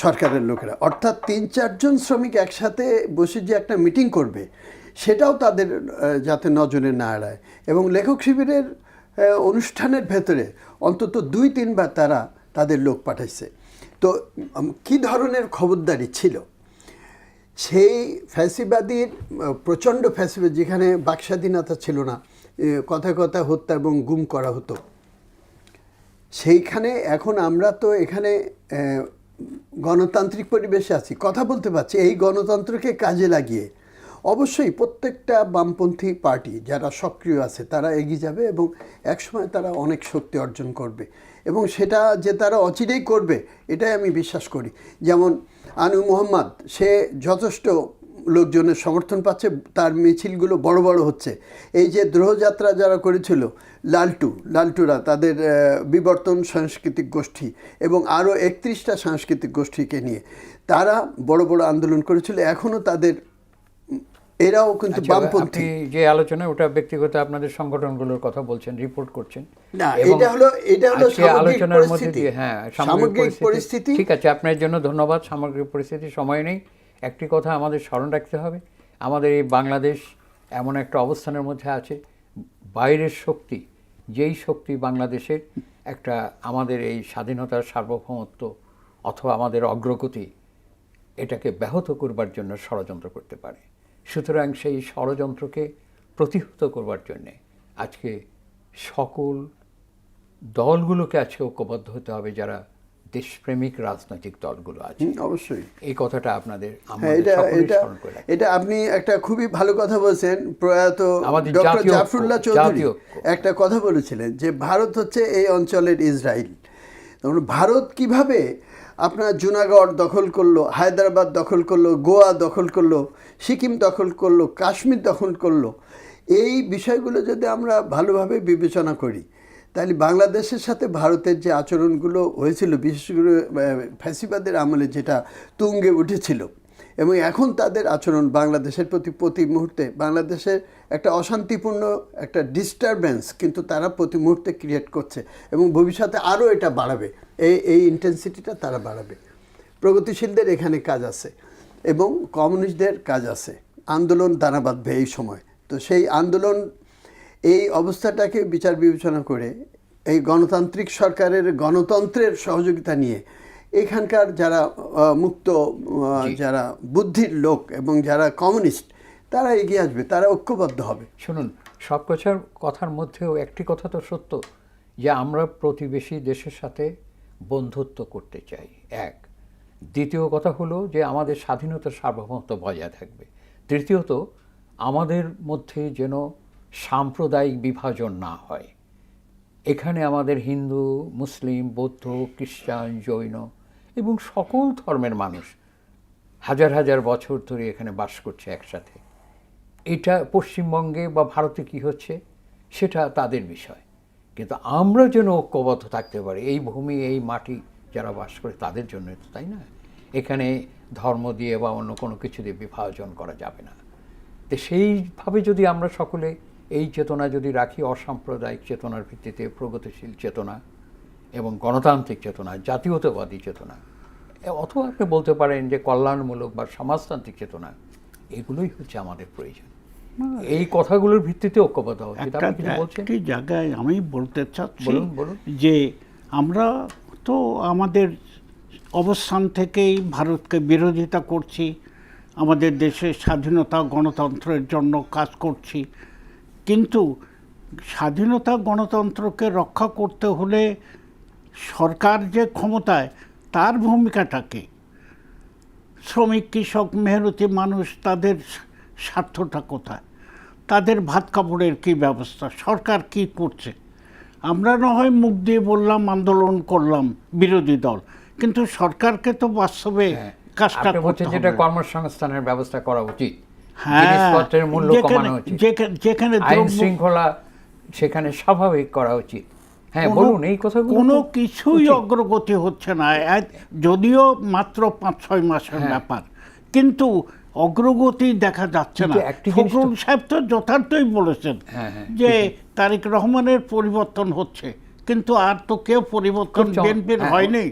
সরকারের লোকেরা। অর্থাৎ 3-4 জন শ্রমিক একসাথে বসে যে একটা মিটিং করবে, সেটাও তাদের যাতে নজরে না এড়ায়। এবং লেখক শিবিরের অনুষ্ঠানের ভেতরে অন্তত 2-3 বার তারা তাদের লোক পাঠাইছে। তো কী ধরনের খবরদারি ছিল সেই ফ্যাসিবাদীর, প্রচণ্ড ফ্যাসিবাদ, যেখানে বাকস্বাধীনতা ছিল না, কথায় কথায় হত্যা এবং গুম করা হতো, সেইখানে এখন আমরা তো এখানে গণতান্ত্রিক পরিবেশে আছি, কথা বলতে পারছি। এই গণতন্ত্রকে কাজে লাগিয়ে অবশ্যই প্রত্যেকটা বামপন্থী পার্টি যারা সক্রিয় আছে তারা এগিয়ে যাবে এবং একসময় তারা অনেক শক্তি অর্জন করবে। এবং সেটা যে তারা অচিরেই করবে, এটাই আমি বিশ্বাস করি। যেমন আনু মোহাম্মদ, সে যথেষ্ট লোকজনের সমর্থন পাচ্ছে, তার মিছিলগুলো বড় বড় হচ্ছে। এই যে দ্রোহযাত্রা যারা করেছিল, লালটুরা, তাদের বিবর্তন সাংস্কৃতিক গোষ্ঠী এবং আরও 31টা সাংস্কৃতিক গোষ্ঠীকে নিয়ে তারা বড় বড় আন্দোলন করেছিল। এখনও তাদের, এরাও কিন্তু বামপন্থী। যে আলোচনা, ওটা ব্যক্তিগত আপনাদের সংগঠনগুলোর কথা বলছেন, রিপোর্ট করছেন না, এটা হলো আলোচনার মধ্যে দিয়ে। হ্যাঁ, সামগ্রিক পরিস্থিতি। ঠিক আছে, আপনার জন্য ধন্যবাদ। সামগ্রিক পরিস্থিতি, সময় নেই। একটি কথা আমাদের স্মরণ রাখতে হবে, আমাদের এই বাংলাদেশ এমন একটা অবস্থানের মধ্যে আছে, বাইরের শক্তি, যেই শক্তি বাংলাদেশের একটা আমাদের এই স্বাধীনতার সার্বভৌমত্ব অথবা আমাদের অগ্রগতি, এটাকে ব্যাহত করবার জন্য ষড়যন্ত্র করতে পারে। সুতরাং সেই ষড়যন্ত্রকে প্রতিহত করবার জন্যে আজকে সকল দলগুলোকে আজকে ঐক্যবদ্ধ হতে হবে, যারা দেশপ্রেমিক রাজনৈতিক দলগুলো আছে। অবশ্যই এই কথাটা আপনাদের এটা আপনি একটা খুবই ভালো কথা বলছেন। প্রয়াত ডক্টর জাফরুল্লাহ চৌধুরী একটা কথা বলেছিলেন যে ভারত হচ্ছে এই অঞ্চলের ইসরায়েল। ভারত কিভাবে আপনার জুনাগড় দখল করলো, হায়দ্রাবাদ দখল করলো, গোয়া দখল করলো, সিকিম দখল করলো, কাশ্মীর দখল করলো, এই বিষয়গুলো যদি আমরা ভালোভাবে বিবেচনা করি, তাহলে বাংলাদেশের সাথে ভারতের যে আচরণগুলো হয়েছিল, বিশেষ করে ফ্যাসিবাদের আমলে যেটা তুঙ্গে উঠেছিল, এবং এখন তাদের আচরণ বাংলাদেশের প্রতি মুহূর্তে, বাংলাদেশের একটা অশান্তিপূর্ণ একটা ডিস্টারবেন্স কিন্তু তারা প্রতি মুহূর্তে ক্রিয়েট করছে এবং ভবিষ্যতে আরও এটা বাড়াবে, এই ইন্টেন্সিটিটা তারা বাড়াবে। প্রগতিশীলদের এখানে কাজ আছে এবং কমিউনিস্টদের কাজ আছে, আন্দোলন দানা বাঁধবে এই সময়। তো সেই আন্দোলন, এই অবস্থাটাকে বিচার বিবেচনা করে এই গণতান্ত্রিক সরকারের গণতন্ত্রের সহযোগিতা নিয়ে এখানকার যারা মুক্ত, যারা বুদ্ধির লোক এবং যারা কমিউনিস্ট, তারা এগিয়ে আসবে, তারা ঐক্যবদ্ধ হবে। শুনুন, সব কথার মধ্যেও একটি কথা তো সত্য, যে আমরা প্রতিবেশী দেশের সাথে বন্ধুত্ব করতে চাই, এক। দ্বিতীয় কথা হলো যে আমাদের স্বাধীনতার সার্বভৌমত্ব বজায় থাকবে। তৃতীয়ত, আমাদের মধ্যে যেন সাম্প্রদায়িক বিভাজন না হয়। এখানে আমাদের হিন্দু, মুসলিম, বৌদ্ধ, খ্রিস্টান, জৈন এবং সকল ধর্মের মানুষ হাজার হাজার বছর ধরে এখানে বাস করছে একসাথে। এটা পশ্চিমবঙ্গে বা ভারতে কি হচ্ছে সেটা তাদের বিষয়, কিন্তু আমরা যেন ঐক্যবদ্ধ থাকতে পারি, এই ভূমি, এই মাটি যারা বাস করে তাদের জন্য, তো তাই না? এখানে ধর্ম দিয়ে বা অন্য কোনো কিছু দিয়ে বিভাজন করা যাবে না। তো সেইভাবে যদি আমরা সকলে এই চেতনা যদি রাখি, অসাম্প্রদায়িক চেতনার ভিত্তিতে প্রগতিশীল চেতনা, এবং গণতান্ত্রিক চেতনা, জাতীয়তাবাদী চেতনা, অথবা আপনি বলতে পারেন যে কল্যাণমূলক বা সমাজতান্ত্রিক চেতনা, এগুলোই হচ্ছে আমাদের প্রয়োজন। এই কথাগুলোর ভিত্তিতে ঐক্যবদ্ধ হচ্ছে। আপনি কিছু বলছেন? একটি জায়গায় আমি বলতে চাচ্ছি বলুন, বলুন। যে আমরা তো আমাদের অবস্থান থেকেই ভারতকে বিরোধিতা করছি, আমাদের দেশের স্বাধীনতা গণতন্ত্রের জন্য কাজ করছি, কিন্তু স্বাধীনতা গণতন্ত্রকে রক্ষা করতে হলে সরকার যে ক্ষমতায়, তার ভূমিকাটাকে, শ্রমিক কৃষক মেহনতি মানুষ, তাদের স্বার্থটা কোথায়, তাদের ভাত কাপড়ের কী ব্যবস্থা, সরকার কি করছে? আমরা না হয় মুখ দিয়ে বললাম, আন্দোলন করলাম, বিরোধী দল, কিন্তু সরকারকে তো বাস্তবে কাজটা আপনি করতে বলছেন যেটা হবে। কর্মসংস্থানের ব্যবস্থা করা উচিত, হ্যাঁ, জিনিসপত্রের মূল্য কমানো উচিত, যেখানে আইন দ্রব্য- শৃঙ্খলা সেখানে স্বাভাবিক করা উচিত। হ্যাঁ, বলুন এই কথাগুলো। কোনো তো কিছুই উচিত। অগ্রগতি হচ্ছে না, যদিও মাত্র 5-6 মাসের ব্যাপার, কিন্তু অগ্রগতি দেখা যাচ্ছে না। কিন্তু একটি জিনিস তো- ফখরুল সাহেব তো যথার্থই বলেছেন হ্যাঁ, হ্যাঁ, যে তারেক রহমানের পরিবর্তন হচ্ছে, কিন্তু আর তো কেউ পরিবর্তন খুব চমৎকার। বিএনপির হ্যাঁ, হয়নি।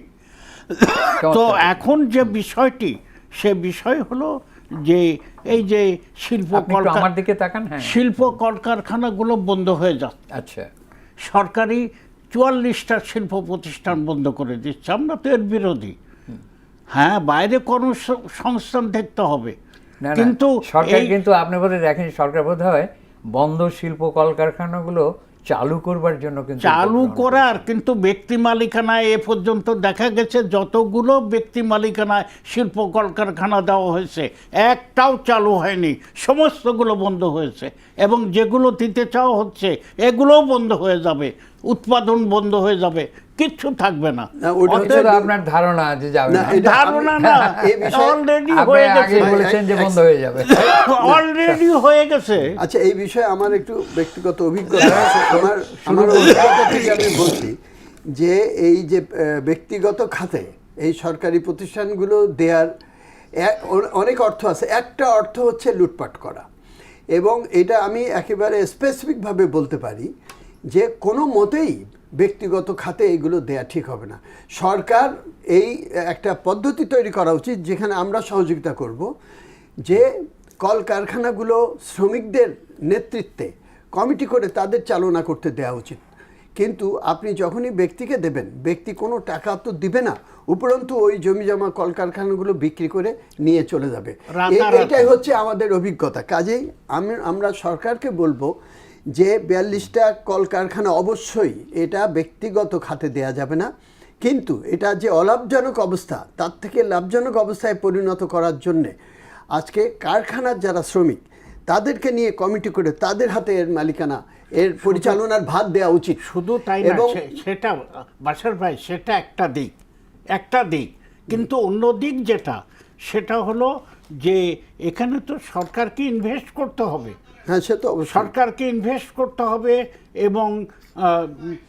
তো এখন যে বিষয়টি, সে বিষয় হলো যে এই যে শিল্প আপনি একটু আমার দিকে তাকান। হ্যাঁ, শিল্প কলকারখানাগুলো বন্ধ হয়ে যাচ্ছে, আচ্ছা, সরকারি 44টা শিল্প প্রতিষ্ঠান বন্ধ করে দিচ্ছে। আমরা তো এর বিরোধী। হ্যাঁ, বাইরে কর্মসংস্থান দেখতে হবে, না না, কিন্তু সরকার এই- কিন্তু আপনি বলে দেখেন, সরকার বোধ হয় বন্ধ শিল্প কলকারখানাগুলো চালু করবার জন্য কিন্তু চালু উদ্যোগ গ্রহণ করার, কিন্তু ব্যক্তি মালিকানায় এ পর্যন্ত দেখা গেছে যতগুলো ব্যক্তি মালিকানায় শিল্প কলকারখানা দেওয়া হয়েছে, একটাও চালু হয়নি, সমস্তগুলো বন্ধ হয়েছে। এবং যেগুলো দিতে চাওয়া হচ্ছে এগুলোও বন্ধ হয়ে যাবে, উৎপাদন বন্ধ হয়ে যাবে, কিচ্ছু থাকবে না। না, ওটা করছে। অথচ আপনার ধারণা যে যাবে না, না। এটা ধারণা আমি- না, এই বিষয়ে- অলরেডি আপনি হয়ে আগে গেছে, বলেছেন যে বন্ধ হয়ে যাবে। অলরেডি হয়ে গেছে। আচ্ছা, এই বিষয়ে আমার একটু ব্যক্তিগত অভিজ্ঞতা আছে। আমার অভিজ্ঞতা থেকে আমি বলছি যে এই যে ব্যক্তিগত খাতে এই সরকারি প্রতিষ্ঠানগুলো দেয়ার অনেক অর্থ আছে। একটা অর্থ হচ্ছে লুটপাট করা, এবং এটা আমি একেবারে স্পেসিফিকভাবে বলতে পারি যে কোনো মতেই ব্যক্তিগত খাতে এগুলো দেয়া ঠিক হবে না। সরকার এই একটা পদ্ধতি তৈরি করা উচিত যেখানে আমরা সহযোগিতা করব, যে কলকারখানাগুলো শ্রমিকদের নেতৃত্বে কমিটি করে তাদের চালনা করতে দেওয়া উচিত। কিন্তু আপনি যখনই ব্যক্তিকে দেবেন, ব্যক্তি কোনো টাকা তো দিবে না, উপরন্তু ওই জমিজমা কলকারখানাগুলো বিক্রি করে নিয়ে চলে যাবে। এটাই হচ্ছে আমাদের অভিজ্ঞতা। কাজেই আমরা সরকারকে বলবো যে 42টা কলকারখানা অবশ্যই এটা ব্যক্তিগত খাতে দেয়া যাবে না, কিন্তু এটা যে অলাভজনক অবস্থা, তার থেকে লাভজনক অবস্থায় পরিণত করার জন্যে আজকে কারখানার যারা শ্রমিক, তাদেরকে নিয়ে কমিটি করে তাদের হাতে এর মালিকানা, এর পরিচালনার ভার দেওয়া উচিত। শুধু তাই না, সেটা বাসার ভাই, সেটা একটা দিক, কিন্তু অন্য দিক যেটা, সেটা হলো যে এখানে তো সরকারকে ইনভেস্ট করতে হবে। হ্যাঁ, সে তো অবশ্যই। সরকারকে ইনভেস্ট করতে হবে এবং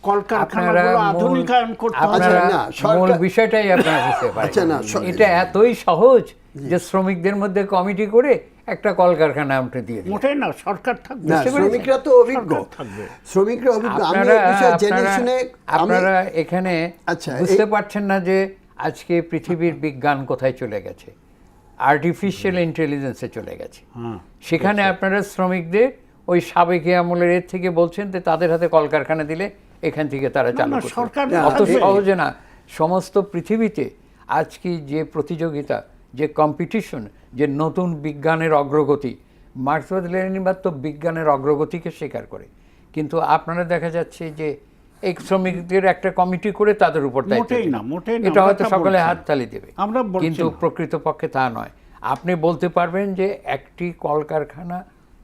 কলকারখানাগুলো আধুনিকায়ন করতে হবে। আপনারা না, মূল বিষয়টাই আপনারা বুঝতে পারেন। আচ্ছা, না, এটা এতই সহজ যে শ্রমিকদের মধ্যে কমিটি করে একটা কলকারখানা আপনি দিয়ে দিন। মোটেই না, সরকার থাকবে। না, শ্রমিকরা তো অভিজ্ঞ, সরকার থাকবে। শ্রমিকরা অভিজ্ঞ। আমি এই বিষয়ে জেনে শুনে আপনারা এখানে আচ্ছা, বুঝতে পারছেন না যে আজকে পৃথিবীর বিজ্ঞান কোথায় চলে গেছে, আর্টিফিশিয়াল ইন্টেলিজেন্সে চলে গেছে। সেখানে আপনারা শ্রমিকদের ওই সাবেক আমলের এর থেকে বলছেন যে তাদের হাতে কলকারখানা দিলে এখান থেকে তারা চালু না, করবে। সরকার অত থাকবে। সহজে না। সমস্ত পৃথিবীতে আজকে যে প্রতিযোগিতা, যে কম্পিটিশন, যে নতুন বিজ্ঞানের অগ্রগতি, মার্কসবাদ লেনিনবাদ তো বিজ্ঞানের অগ্রগতিকে স্বীকার করে, কিন্তু আপনারা দেখা যাচ্ছে যে এই শ্রমিকদের একটা কমিটি করে তাদের উপর দায়িত্ব মোটেই দিল। না, মোটেই না, এটা আমরা হয়তো তা সকলে বলছি না। হাততালি দেবে, আমরা বলছি কিন্তু না। প্রকৃতপক্ষে তা নয়। আপনি বলতে পারবেন যে একটি কলকারখানা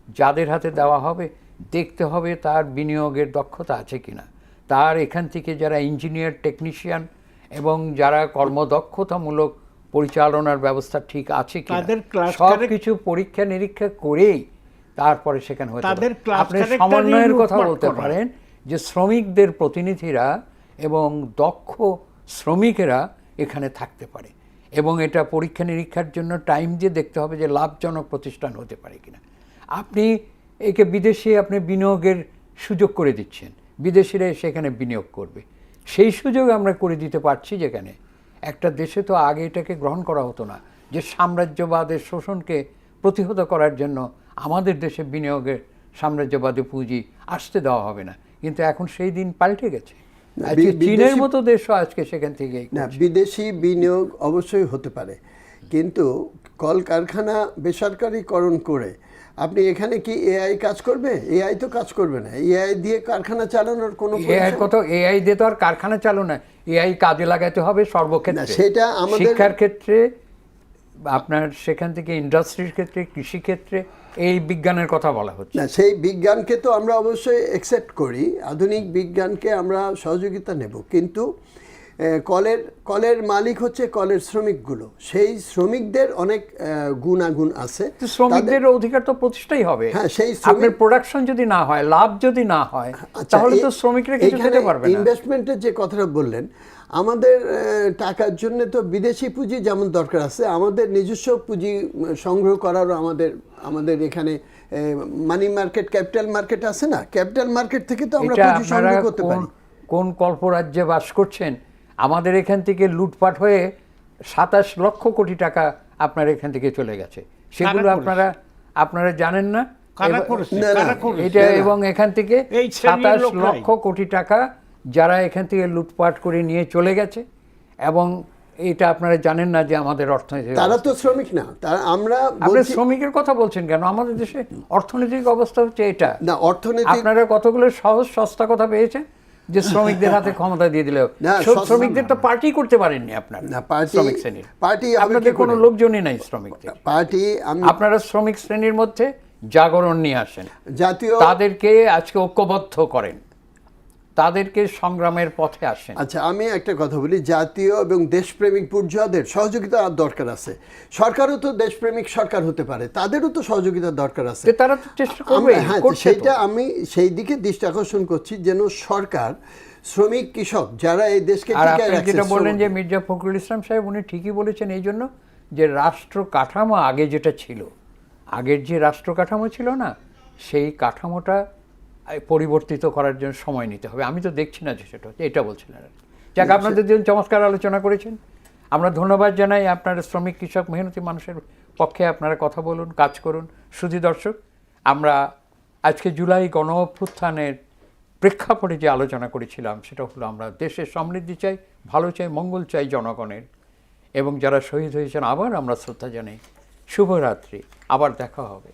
যাদের হাতে দেওয়া হবে, দেখতে হবে তার বিনিয়োগের দক্ষতা আছে কিনা, তার এখান থেকে যারা ইঞ্জিনিয়ার, টেকনিশিয়ান এবং যারা কর্মদক্ষতামূলক পরিচালনার ব্যবস্থা ঠিক আছে কিনা, তাদের class সব কিছু পরীক্ষা নিরীক্ষা করেই তারপরে সেখানে হতে তাদের পারে। class আপনি character সমন্বয়ের কথা লুটপাট বলতে করা। পারেন যে শ্রমিকদের প্রতিনিধিরা এবং দক্ষ শ্রমিকেরা এখানে থাকতে পারে, এবং এটা পরীক্ষা নিরীক্ষার জন্য টাইম দিয়ে দেখতে হবে যে লাভজনক প্রতিষ্ঠান হতে পারে কিনা। আপনি একে বিদেশে আপনি বিনিয়োগের সুযোগ করে দিচ্ছেন, বিদেশিরা সেখানে বিনিয়োগ করবে, সেই সুযোগ আমরা করে দিতে পারছি, যেখানে একটা দেশে তো আগে এটাকে গ্রহণ করা হতো না যে সাম্রাজ্যবাদের শোষণকে প্রতিহত করার জন্য আমাদের দেশে বিনিয়োগের সাম্রাজ্যবাদী পুঁজি আসতে দেওয়া হবে না, কিন্তু এখন সেই দিন পাল্টে গেছে। আজকে চীনের মতো দেশও আজকে সেখান থেকে না, বিদেশি বিনিয়োগ অবশ্যই হতে পারে, কিন্তু কলকারখানা বেসরকারীকরণ করে আপনি এখানে কি এআই কাজ করবে? এআই তো কাজ করবে না। এআই দিয়ে কারখানা চালানোর কোনো এআই দিয়ে তো আর কারখানা চালু না, এআই কাজে লাগাতে হবে সর্বক্ষেত্রে। সেটা আমাদের শিক্ষার ক্ষেত্রে, আপনার সেখান থেকে ইন্ডাস্ট্রির ক্ষেত্রে, কৃষি ক্ষেত্রে এই বিজ্ঞানের কথা বলা হচ্ছে। না, সেই বিজ্ঞানকে তো আমরা অবশ্যই অ্যাকসেপ্ট করি, আধুনিক বিজ্ঞানকে আমরা সহযোগিতা নেব, কিন্তু কলের মালিক হচ্ছে কলের শ্রমিকগুলো। সেই শ্রমিকদের অনেক গুণাগুণ আছে। শ্রমিকদের অধিকার তো প্রতিষ্ঠাই হবে। হ্যাঁ, সেই আপনার প্রোডাকশন যদি না হয়, লাভ যদি না হয়, তাহলে তো শ্রমিকরা কিছু খেতে পারবে না। ইনভেস্টমেন্টের যে কথাটা বললেন, আমাদের টাকার জন্য তো বিদেশি পুঁজি যেমন দরকার আছে, আমাদের নিজস্ব পুঁজি সংগ্রহ করারও আমাদের এখানে মানি মার্কেট, ক্যাপিটাল মার্কেট আছে না, ক্যাপিটাল মার্কেট থেকে তো আমরা পুঁজি সংগ্রহ করতে পারি। কোন কল্পরাজ্যে বাস করছেন? আমাদের এখান থেকে লুটপাট হয়ে 27 লক্ষ কোটি টাকা আপনার এখান থেকে চলে গেছে, সেগুলো আপনারা জানেন না। এটা এবং এখান থেকে 27 লক্ষ কোটি টাকা যারা এখান থেকে লুটপাট করে নিয়ে চলে গেছে, এবং এটা আপনারা জানেন না যে আমাদের অর্থনীতি, তারা তো শ্রমিক না। আমরা শ্রমিকের কথা বলছেন কেন? আমাদের দেশে অর্থনৈতিক অবস্থা হচ্ছে এটা না। অর্থনীতি আপনারা কতগুলো সহজ সস্তা কথা পেয়েছেন যে শ্রমিকদের হাতে ক্ষমতা দিয়ে দিলে। শ্রমিকদের তো পার্টি করতে পারেননি আপনারা। শ্রমিক শ্রেণীর পার্টি আপনাদের কোনো লোকজনই নাই শ্রমিকদের পার্টি। আপনারা শ্রমিক শ্রেণীর মধ্যে জাগরণ নিয়ে আসেন, জাতীয় তাদেরকে আজকে ঐক্যবদ্ধ করেন, তাদেরকে সংগ্রামের পথে আসেন। আচ্ছা, আমি একটা কথা বলি, জাতীয় এবং দেশপ্রেমিক বুর্জোয়াদের সহযোগিতা দরকার আছে। সরকারও তো দেশপ্রেমিক সরকার হতে পারে, তাদেরও তো সহযোগিতার দরকার আছে। তারা তো চেষ্টা করবে। হ্যাঁ, সেইটা আমি সেই দিকে দৃষ্টি আকর্ষণ করছি, যেন সরকার, শ্রমিক, কৃষক যারা এই দেশকে টিকায় রাখছে। যেটা বললেন যে মির্জা ফখরুল ইসলাম সাহেব, উনি ঠিকই বলেছেন এই জন্য যে রাষ্ট্র কাঠামো আগে যেটা ছিল, আগের যে রাষ্ট্র কাঠামো ছিল না, সেই কাঠামোটা পরিবর্তিত করার জন্য সময় নিতে হবে। আমি তো দেখছি না যে সেটা হচ্ছে, এটা বলছিলেন আর কি। যাক, আপনাদের জন্য চমৎকার আলোচনা করেছেন, আমরা ধন্যবাদ জানাই। আপনারা শ্রমিক, কৃষক, মেহনতি মানুষের পক্ষে আপনারা কথা বলুন, কাজ করুন। শুধু দর্শক, আমরা আজকে জুলাই গণ অভ্যুত্থানের প্রেক্ষাপটে যে আলোচনা করেছিলাম, সেটা হলো আমরা দেশের সমৃদ্ধি চাই, ভালো চাই, মঙ্গল চাই জনগণের, এবং যারা শহীদ হয়েছেন আবার আমরা শ্রদ্ধা জানাই। শুভরাত্রি, আবার দেখা হবে।